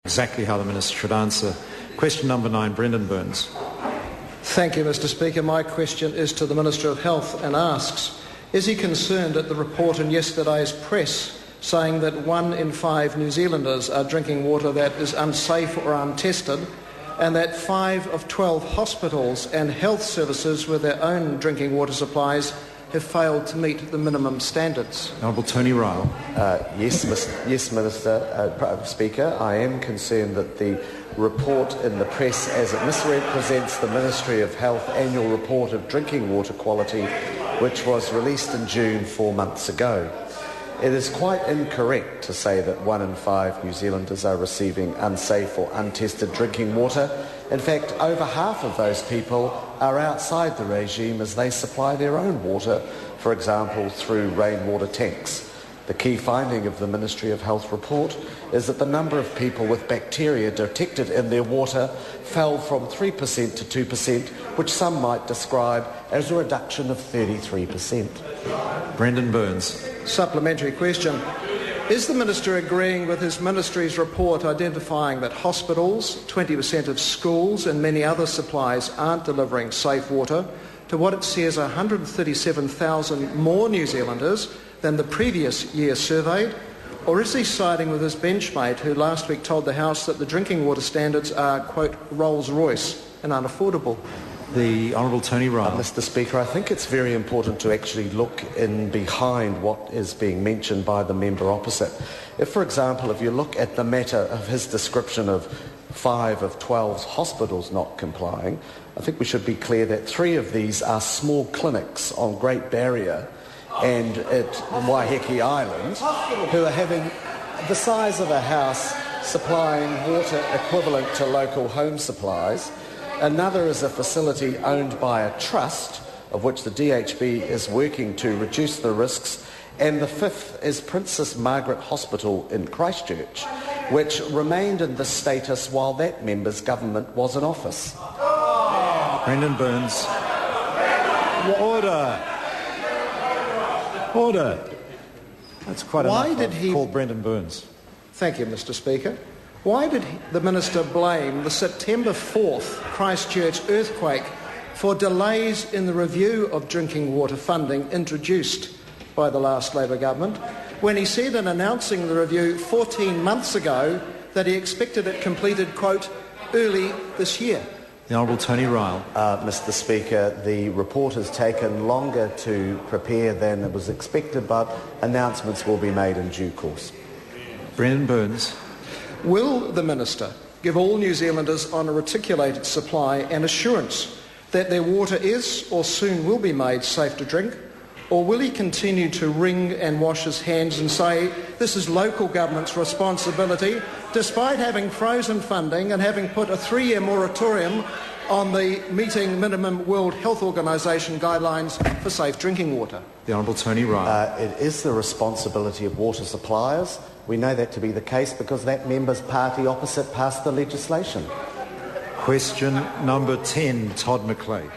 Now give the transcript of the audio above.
Exactly how the Minister should answer. Question number 9, Brendon Burns. Thank you, Mr Speaker. My question is to the Minister of Health and asks, is he concerned at the report in yesterday's press saying that 1 in 5 New Zealanders are drinking water that is unsafe or untested, and that 5 of 12 hospitals and health services with their own drinking water supplies have failed to meet the minimum standards? Honourable Tony Ryle. Yes, Minister, Speaker. I am concerned that the report in the press, as it misrepresents the Ministry of Health annual report of drinking water quality, which was released in June 4 months ago. It is quite incorrect to say that 1 in 5 New Zealanders are receiving unsafe or untested drinking water. In fact, over half of those people are outside the regime as they supply their own water, for example, through rainwater tanks. The key finding of the Ministry of Health report is that the number of people with bacteria detected in their water fell from 3% to 2%, which some might describe as a reduction of 33%. Brendon Burns. Supplementary question. Is the Minister agreeing with his Ministry's report identifying that hospitals, 20% of schools and many other supplies aren't delivering safe water to what it says 137,000 more New Zealanders than the previous year surveyed? Or is he siding with his benchmate who last week told the House that the drinking water standards are, quote, Rolls-Royce and unaffordable? The Honourable Tony Ryle. Mr Speaker, I think it's very important to actually look in behind what is being mentioned by the member opposite. If, for example, if you look at the matter of his description of 5 of 12 hospitals not complying, I think we should be clear that 3 of these are small clinics on Great Barrier and at Waiheke Island who are having the size of a house supplying water equivalent to local home supplies. Another is a facility owned by a trust, of which the DHB is working to reduce the risks. And the 5th is Princess Margaret Hospital in Christchurch, which remained in this status while that member's government was in office. Brendon Burns. Order. Order. That's quite enough. Called Brendon Burns. Thank you, Mr Speaker. Why did the Minister blame the September 4th Christchurch earthquake for delays in the review of drinking water funding introduced by the last Labor government, when he said in announcing the review 14 months ago that he expected it completed, quote, early this year? The Honourable Tony Ryle. Mr Speaker, the report has taken longer to prepare than it was expected, but announcements will be made in due course. Brendon Burns. Will the Minister give all New Zealanders on a reticulated supply an assurance that their water is or soon will be made safe to drink? Or will he continue to wring and wash his hands and say this is local government's responsibility, despite having frozen funding and having put a 3-year moratorium on the meeting minimum World Health Organisation guidelines for safe drinking water? The Honourable Tony Ryle. It is the responsibility of water suppliers. We know that to be the case because that member's party opposite passed the legislation. Question number 10, Todd McLeay.